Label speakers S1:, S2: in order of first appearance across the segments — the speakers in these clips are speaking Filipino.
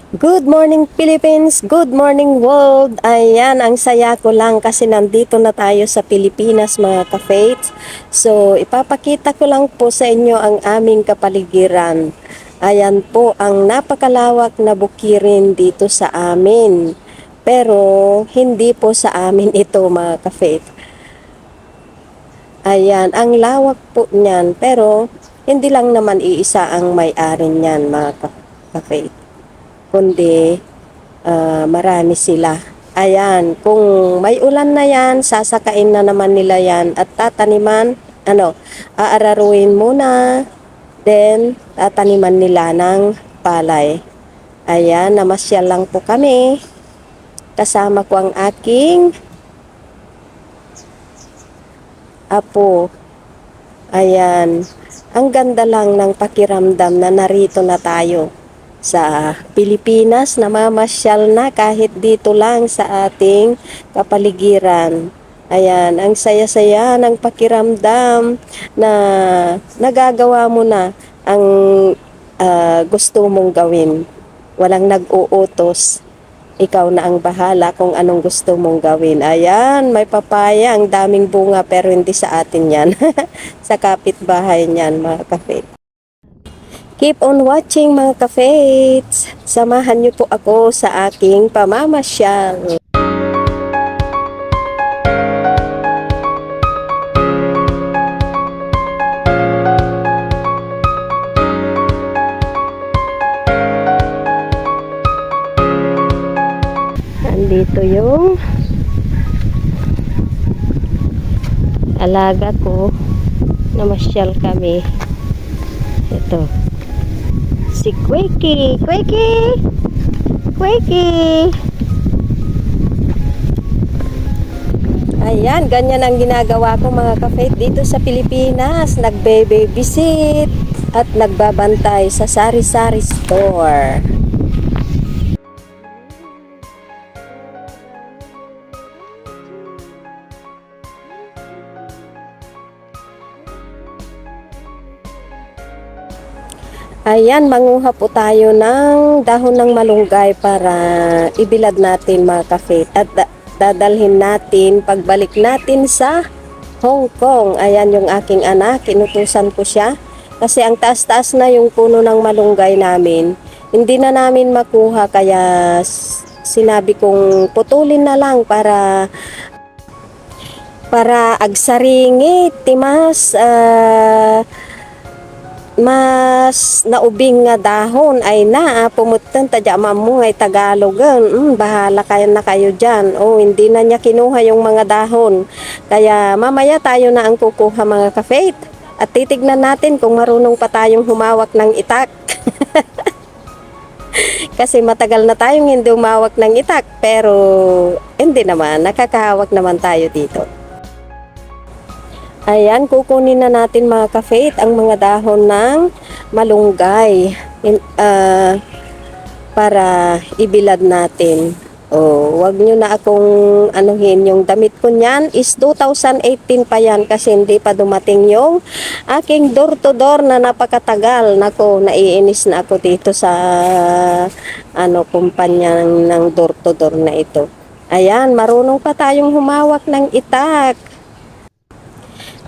S1: Good morning Philippines, good morning world. Ayan, ang saya ko lang kasi nandito na tayo sa Pilipinas mga ka-fates. So, ipapakita ko lang po sa inyo ang aming kapaligiran. Ayan po ang napakalawak na bukirin dito sa amin. Pero hindi po sa amin ito mga ka-fates. Ayan, ang lawak po niyan pero hindi lang naman iisa ang may-ari niyan mga ka-fates, kundi marami sila. Ayan, kung may ulan na yan, sasakain na naman nila yan at tataniman, aararuin muna, then tataniman nila ng palay. Ayan, namasyal lang po kami. Kasama ko ang aking apo. Ayan, ang ganda lang ng pakiramdam na narito na tayo sa Pilipinas, namamasyal na kahit dito lang sa ating kapaligiran. Ayan, ang saya-saya ng pakiramdam na nagagawa mo na ang gusto mong gawin. Walang nag-uutos. Ikaw na ang bahala kung anong gusto mong gawin. Ayan, may papaya, ang daming bunga pero hindi sa atin yan. Sa kapitbahay niyan, mga kafe. Keep on watching mga ka-fates. Samahan niyo po ako sa aking pamamasyal. Andito yung alaga ko. Namasyal kami. Ito. Si Quakey! Quakey! Quakey! Ayan, ganyan ang ginagawa ko mga ka-faith dito sa Pilipinas. Nagbe-babysit at nagbabantay sa sari-sari store. Ayan, manguha po tayo ng dahon ng malunggay para ibilad natin mga kafe at dadalhin natin pagbalik natin sa Hong Kong. Ayan yung aking anak, inutusan ko siya kasi ang taas-taas na yung puno ng malunggay namin. Hindi na namin makuha kaya sinabi kong putulin na lang para agsaringit, timas, mas naubing nga dahon ay na pumutan tadya mamu ay Tagalogan. Bahala kayo na kayo dyan. Hindi na niya kinuha yung mga dahon. Kaya mamaya tayo na ang kukuha mga ka-faith. At titignan natin kung marunong pa tayong humawak ng itak. Kasi matagal na tayong hindi humawak ng itak. Pero hindi naman, nakakahawak naman tayo dito. Ayan, kukunin na natin mga ka-faith ang mga dahon ng malunggay para ibilad natin. Wag nyo na akong anuhin. Yung damit ko niyan is 2018 pa yan kasi hindi pa dumating yung aking door-to-door na napakatagal. Nako, naiinis na ako dito sa kumpanya ng door-to-door na ito. Ayan, marunong pa tayong humawak ng itak.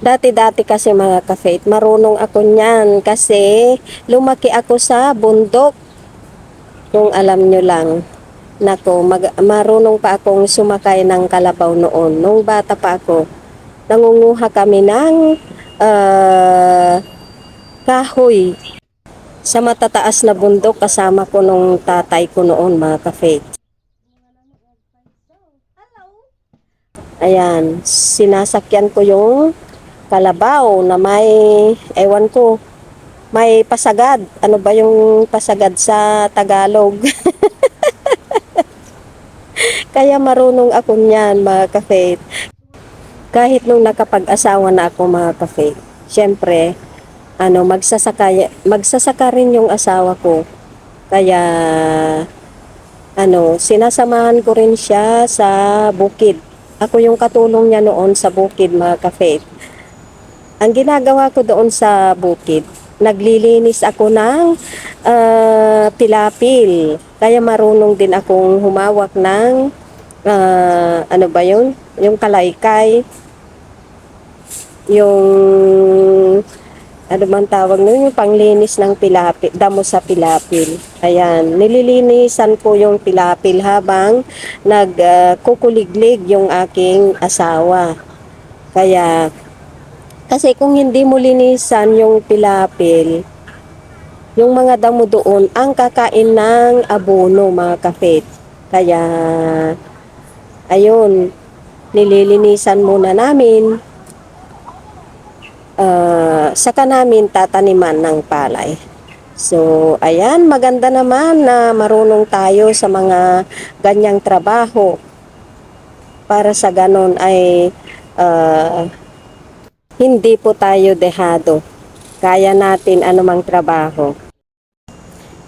S1: Dati-dati kasi mga ka-faith, marunong ako niyan kasi lumaki ako sa bundok. Kung alam nyo lang, nako, marunong pa akong sumakay ng kalabaw noon. Nung bata pa ako, nangunguha kami ng kahoy sa matataas na bundok kasama ko nung tatay ko noon mga ka-faith. Ayan, sinasakyan ko yung kalabaw na may, ewan ko, may pasagad. Ano ba yung pasagad sa Tagalog? Kaya marunong ako niyan mga ka-faith. Kahit nung nakapag-asawa na ako mga ka-faith. Siyempre, magsasaka rin yung asawa ko. Kaya, sinasamahan ko rin siya sa bukid. Ako yung katulong niya noon sa bukid mga ka-faith. Ang ginagawa ko doon sa bukid, naglilinis ako ng tilapil. Kaya marunong din akong humawak ng, ano ba yun? Yung kalaykay, yung, ano bang tawag nun? Yung panglinis ng pilapil, damo sa pilapil. Ayan, nililinisan ko yung pilapil habang nagkukuliglig yung aking asawa. Kaya, kasi kung hindi mo linisan yung pilapil, yung mga damo doon ang kakain ng abono, mga kafet. Kaya, ayun, nililinisan muna namin. Saka namin tataniman ng palay. So, ayan, maganda naman na marunong tayo sa mga ganyang trabaho. Para sa ganon ay hindi po tayo dehado. Kaya natin anumang trabaho.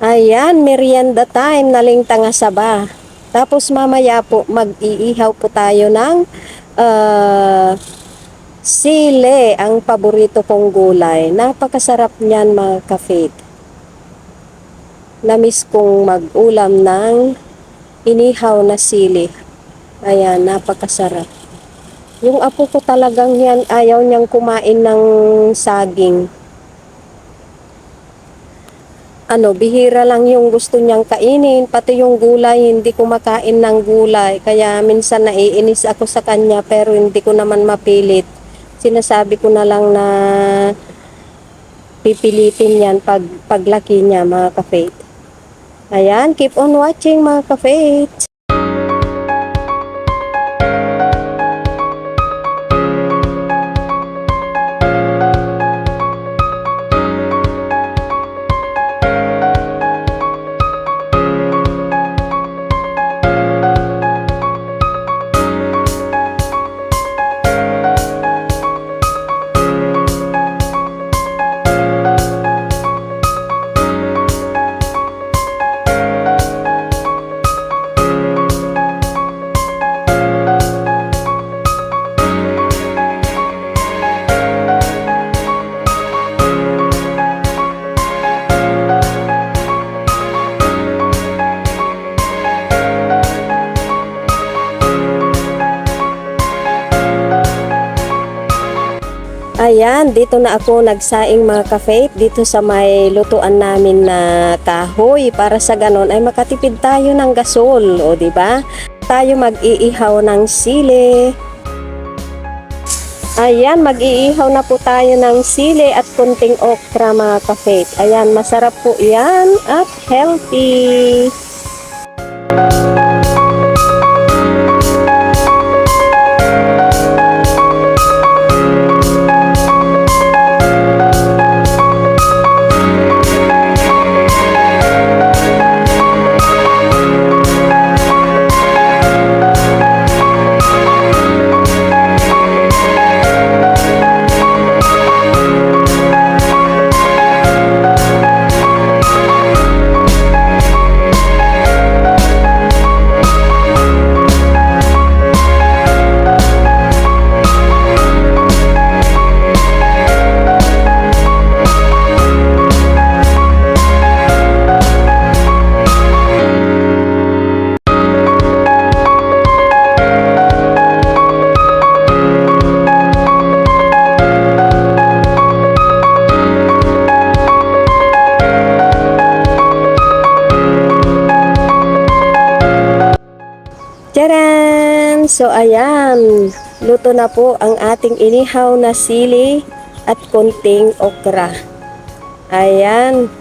S1: Ayan, merienda time, nalingtang asaba. Tapos mamaya po, mag-iihaw po tayo ng sili, ang paborito kong gulay. Napakasarap niyan, mga kafit. Namiss kong mag-ulam ng inihaw na sili. Ayan, napakasarap. Yung apo ko talagang yan, ayaw niyang kumain ng saging. Bihira lang yung gusto niyang kainin, pati yung gulay, hindi kumakain ng gulay. Kaya minsan naiinis ako sa kanya, pero hindi ko naman mapilit. Sinasabi ko na lang na pipilitin yan paglaki niya, mga kafet. Ayan, keep on watching, mga kafet. Ayan, dito na ako nagsaing, mga kafet, dito sa may lutuan namin na kahoy, para sa ganon ay makatipid tayo ng gasol, o di ba? Tayo mag-iihaw ng sili. Ayan, mag-iihaw na po tayo ng sili at kunting okra, mga kafet. Ayan, masarap po yan at healthy. Tcharan! So ayan, luto na po ang ating inihaw na sili at konting okra. Ayan.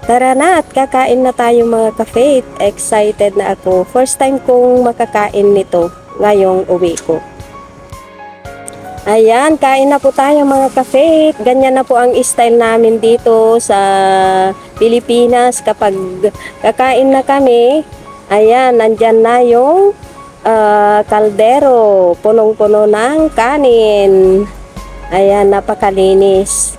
S1: Tara na at kakain na tayo, mga kafet. Excited na ako. First time kong makakain nito ngayong uwi ko. Ayan, kain na po tayo, mga kafet. Ganyan na po ang style namin dito sa Pilipinas. Kapag kakain na kami, ayan, nandyan na yung kaldero, punong-puno ng kanin. Ayan, napakalinis.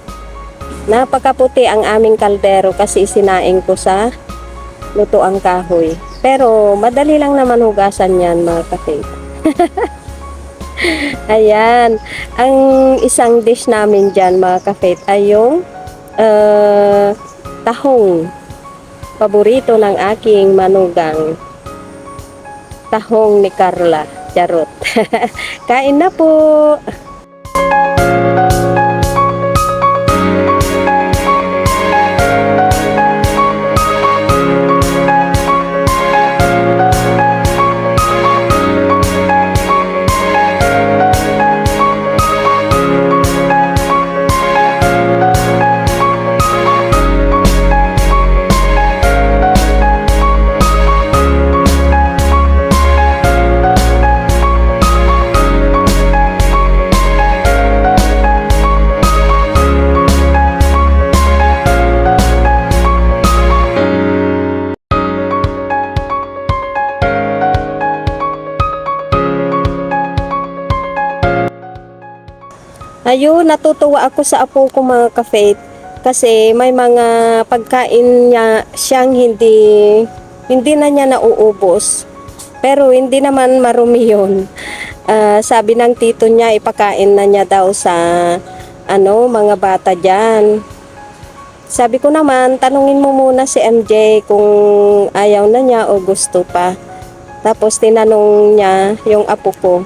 S1: Napakaputi ang aming kaldero kasi isinaing ko sa lutoang kahoy. Pero madali lang naman hugasan yan, mga kafet. Ayan, ang isang dish namin dyan, mga kafet, ay yung tahong. paborito ng aking manugang. Tahong ni Carla. Charot. Kain na po! Ayun, natutuwa ako sa apo ko mga ka-faith kasi may mga pagkain niya siyang hindi na niya nauubos. Pero hindi naman marumi yun. Sabi ng tito niya ipakain na niya daw sa mga bata diyan. Sabi ko naman, tanungin mo muna si MJ kung ayaw na niya o gusto pa. Tapos tinanong niya yung apo ko.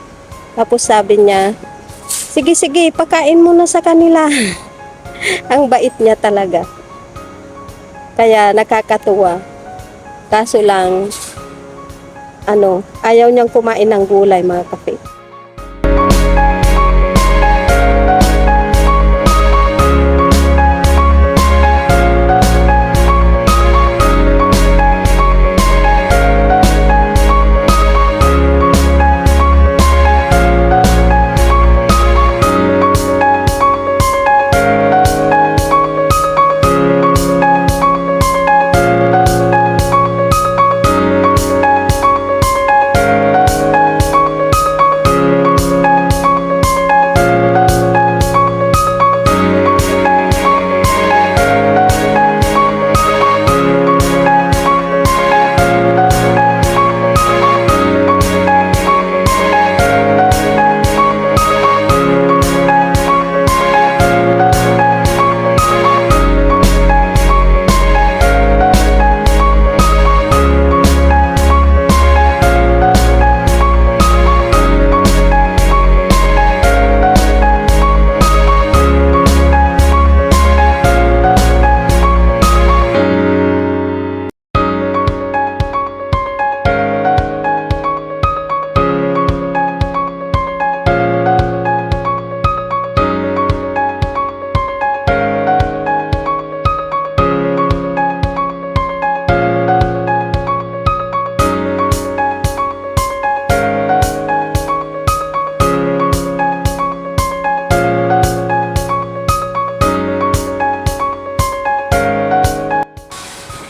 S1: Tapos sabi niya, sige, pakain mo na sa kanila. Ang bait niya talaga. Kaya nakakatuwa. Kaso lang, ayaw niyang kumain ng gulay mga kape.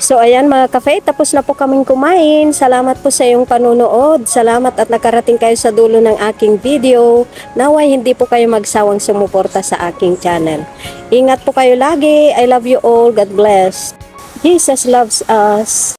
S1: So ayan mga kafe, tapos na po kaming kumain. Salamat po sa iyong panunood. Salamat at nakarating kayo sa dulo ng aking video. Naway hindi po kayo magsawang sumuporta sa aking channel. Ingat po kayo lagi. I love you all. God bless. Jesus loves us.